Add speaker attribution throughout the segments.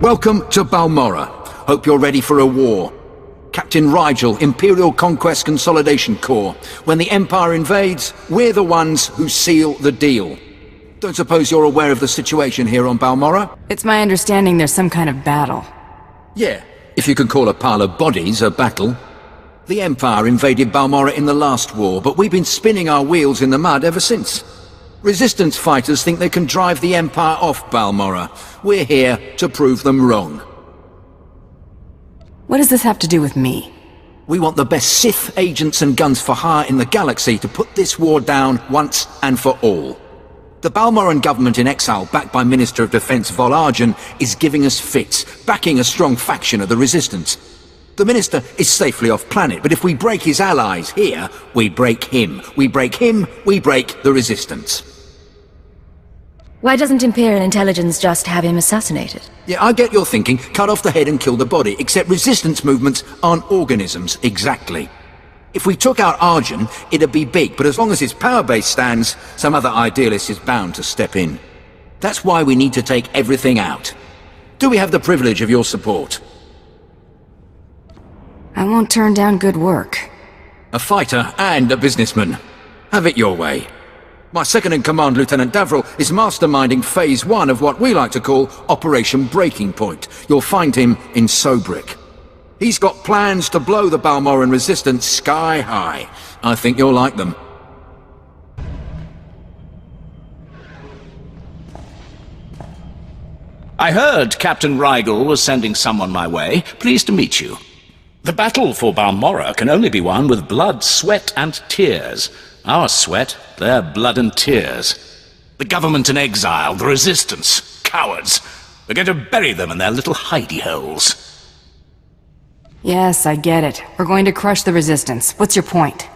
Speaker 1: Welcome to Balmorra. Hope you're ready for a war. Captain Rigel, Imperial Conquest Consolidation Corps. When the Empire invades, we're the ones who seal the deal. Don't suppose you're aware of the situation here on Balmorra?
Speaker 2: It's my understanding there's some kind of battle.
Speaker 1: Yeah, if you can call a pile of bodies a battle. The Empire invaded Balmorra in the last war, but we've been spinning our wheels in the mud ever since. Resistance fighters think they can drive the Empire off Balmorra. We're here to prove them wrong.
Speaker 2: What does this have to do with me?
Speaker 1: We want the best Sith agents and guns for hire in the galaxy to put this war down once and for all. The Balmorran government in exile, backed by Minister of Defense Vol'argan, is giving us fits, backing a strong faction of the Resistance. The Minister is safely off planet, but if we break his allies here, we break him. We break him, we break the Resistance.
Speaker 3: Why doesn't Imperial Intelligence just have him assassinated?
Speaker 1: Yeah, I get your thinking, cut off the head and kill the body, except Resistance movements aren't organisms, exactly. If we took out Arjun, it'd be big, but as long as his power base stands, some other idealist is bound to step in. That's why we need to take everything out. Do we have the privilege of your support?
Speaker 2: I won't turn down good work.
Speaker 1: A fighter and a businessman. Have it your way. My second-in-command, Lieutenant Davril, is masterminding Phase 1 of what we like to call Operation Breaking Point. You'll find him in Sobrik. He's got plans to blow the Balmorran resistance sky high. I think you'll like them.
Speaker 4: I heard Captain Rigel was sending someone my way. Pleased to meet you. The battle for Balmorra can only be won with blood, sweat, and tears. Our sweat, their blood and tears. The government in exile, the resistance, cowards. We're going to bury them in their little hidey holes.
Speaker 2: Yes, I get it. We're going to crush the resistance. What's your point?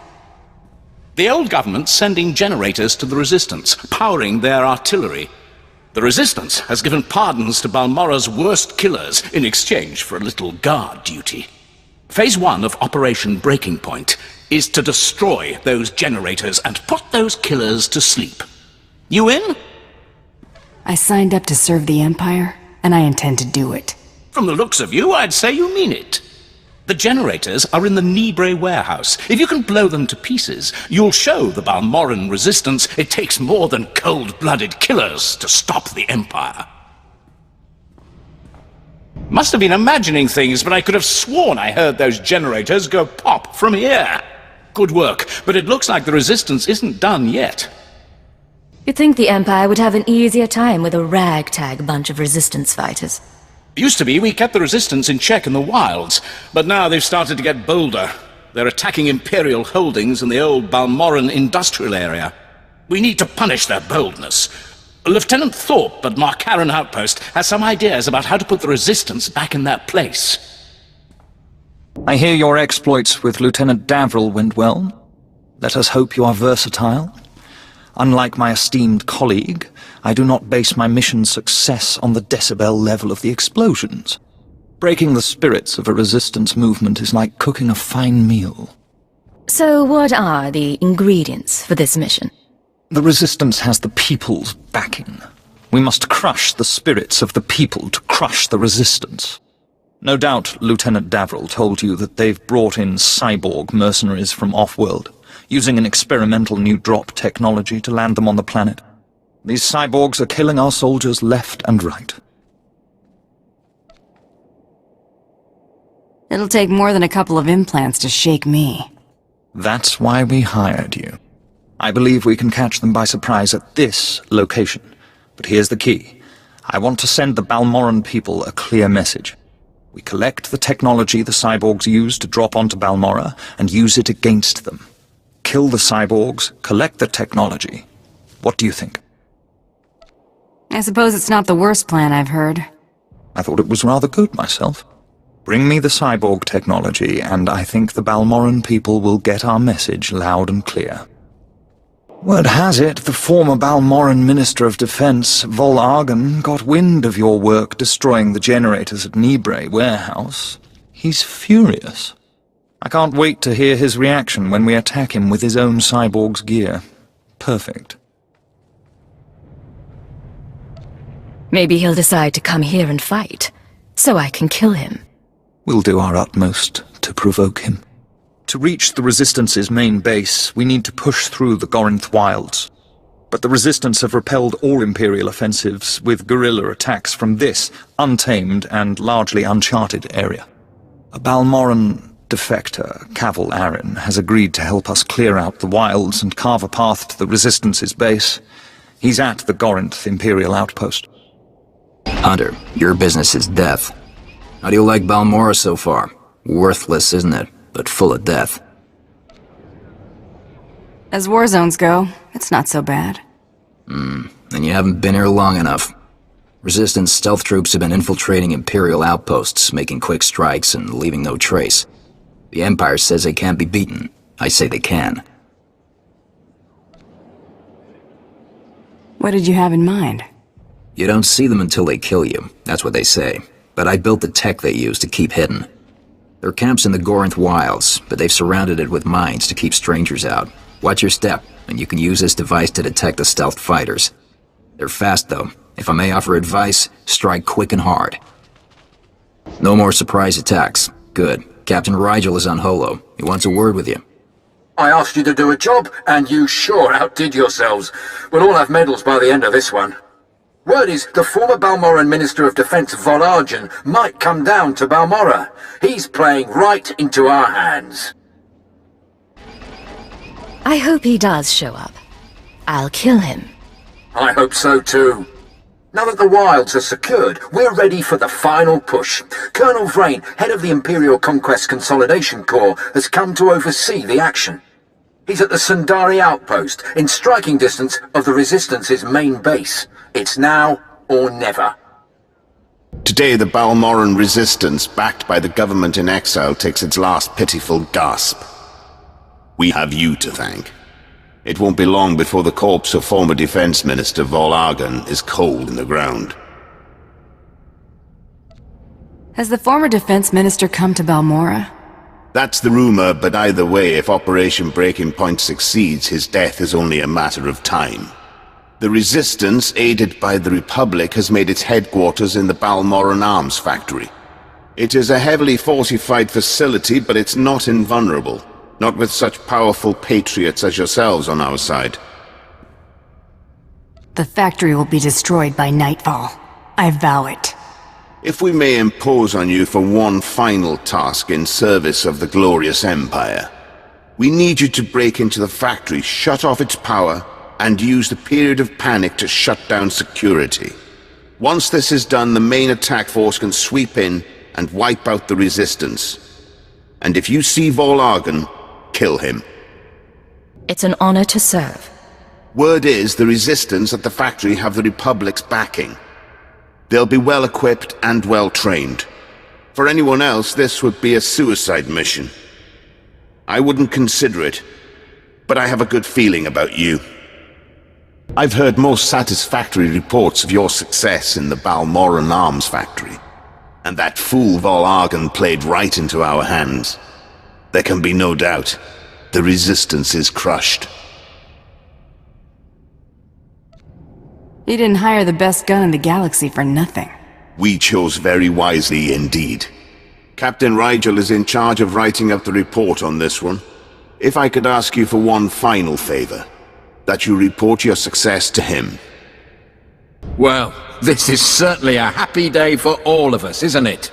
Speaker 4: The old government's sending generators to the resistance, powering their artillery. The resistance has given pardons to Balmorra's worst killers in exchange for a little guard duty. Phase 1 of Operation Breaking Point is to destroy those generators and put those killers to sleep. You in?
Speaker 2: I signed up to serve the Empire, and I intend to do it.
Speaker 4: From the looks of you, I'd say you mean it. The generators are in the Nibre warehouse. If you can blow them to pieces, you'll show the Balmorran resistance it takes more than cold-blooded killers to stop the Empire. Must have been imagining things, but I could have sworn I heard those generators go pop from here. Good work, but it looks like the resistance isn't done yet.
Speaker 3: You'd think the Empire would have an easier time with a ragtag bunch of resistance fighters.
Speaker 4: Used to be we kept the resistance in check in the wilds, but now they've started to get bolder. They're attacking Imperial holdings in the old Balmorran industrial area. We need to punish their boldness. Lieutenant Thorpe at Markaran Outpost has some ideas about how to put the resistance back in their place.
Speaker 5: I hear your exploits with Lieutenant Davril went well. Let us hope you are versatile. Unlike my esteemed colleague, I do not base my mission's success on the decibel level of the explosions. Breaking the spirits of a resistance movement is like cooking a fine meal.
Speaker 3: So what are the ingredients for this mission?
Speaker 5: The resistance has the people's backing. We must crush the spirits of the people to crush the resistance. No doubt Lieutenant Davril told you that they've brought in cyborg mercenaries from off-world, using an experimental new drop technology to land them on the planet. These cyborgs are killing our soldiers left and right.
Speaker 2: It'll take more than a couple of implants to shake me.
Speaker 5: That's why we hired you. I believe we can catch them by surprise at this location. But here's the key. I want to send the Balmorran people a clear message. We collect the technology the cyborgs use to drop onto Balmorra and use it against them. Kill the cyborgs, collect the technology. What do you think?
Speaker 2: I suppose it's not the worst plan I've heard.
Speaker 5: I thought it was rather good myself. Bring me the cyborg technology, and I think the Balmorran people will get our message loud and clear. Word has it, the former Balmorran Minister of Defense, Vol'argan, got wind of your work destroying the generators at Nibre warehouse. He's furious. I can't wait to hear his reaction when we attack him with his own cyborg's gear. Perfect.
Speaker 3: Maybe he'll decide to come here and fight. so I can kill him.
Speaker 5: We'll do our utmost to provoke him. To reach the Resistance's main base, we need to push through the Gorinth wilds. But the Resistance have repelled all Imperial offensives with guerrilla attacks from this untamed and largely uncharted area. A Balmorran defector, Cavil Arin, has agreed to help us clear out the wilds and carve a path to the Resistance's base. He's at the Gorinth Imperial outpost.
Speaker 1: Hunter, your business is death. How do you like Balmorra so far? Worthless, isn't it? But full of death.
Speaker 2: As war zones go, it's not so bad.
Speaker 1: Then you haven't been here long enough. Resistance stealth troops have been infiltrating Imperial outposts, making quick strikes and leaving no trace. The Empire says they can't be beaten. I say they can.
Speaker 2: What did you have in mind?
Speaker 1: You don't see them until they kill you. That's what they say. But I built the tech they use to keep hidden. Their camp's in the Gorinth wilds, but they've surrounded it with mines to keep strangers out. Watch your step, and you can use this device to detect the stealth fighters. They're fast, though. If I may offer advice, strike quick and hard. No more surprise attacks. Good. Captain Rigel is on Holo. He wants a word with you.
Speaker 6: I asked you to do a job, and you sure outdid yourselves. We'll all have medals by the end of this one. Word is, the former Balmorran Minister of Defense Vol'argen might come down to Balmorra. He's playing right into our hands.
Speaker 3: I hope he does show up. I'll kill him.
Speaker 6: I hope so too. Now that the wilds are secured, we're ready for the final push. Colonel Vrain, head of the Imperial Conquest Consolidation Corps, has come to oversee the action. He's at the Sundari outpost, in striking distance of the Resistance's main base. It's now or never.
Speaker 7: Today the Balmorran resistance, backed by the government in exile, takes its last pitiful gasp. We have you to thank. It won't be long before the corpse of former Defense Minister Vol'argen is cold in the ground.
Speaker 2: Has the former defense minister come to Balmorra?
Speaker 7: That's the rumor, but either way, if Operation Breaking Point succeeds, his death is only a matter of time. The Resistance, aided by the Republic, has made its headquarters in the Balmorran Arms Factory. It is a heavily fortified facility, but it's not invulnerable. Not with such powerful patriots as yourselves on our side.
Speaker 2: The factory will be destroyed by nightfall. I vow it.
Speaker 7: If we may impose on you for one final task in service of the glorious Empire, we need you to break into the factory, shut off its power, and use the period of panic to shut down security. Once this is done, the main attack force can sweep in and wipe out the Resistance. And if you see Vol'argen, kill him.
Speaker 3: It's an honor to serve.
Speaker 7: Word is the Resistance at the factory have the Republic's backing. They'll be well equipped and well trained. For anyone else, this would be a suicide mission. I wouldn't consider it, but I have a good feeling about you. I've heard most satisfactory reports of your success in the Balmorran Arms Factory, and that fool Vol'argen played right into our hands. There can be no doubt. The Resistance is crushed.
Speaker 2: You didn't hire the best gun in the galaxy for nothing.
Speaker 7: We chose very wisely indeed. Captain Rigel is in charge of writing up the report on this one. If I could ask you for one final favor, that you report your success to him.
Speaker 1: Well, this is certainly a happy day for all of us, isn't it?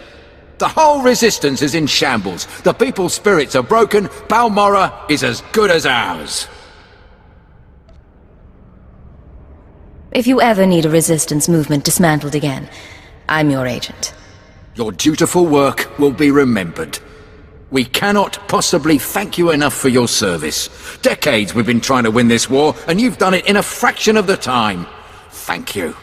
Speaker 1: The whole Resistance is in shambles. The people's spirits are broken. Balmorra is as good as ours.
Speaker 3: If you ever need a Resistance movement dismantled again, I'm your agent.
Speaker 1: Your dutiful work will be remembered. We cannot possibly thank you enough for your service. Decades we've been trying to win this war, and you've done it in a fraction of the time. Thank you.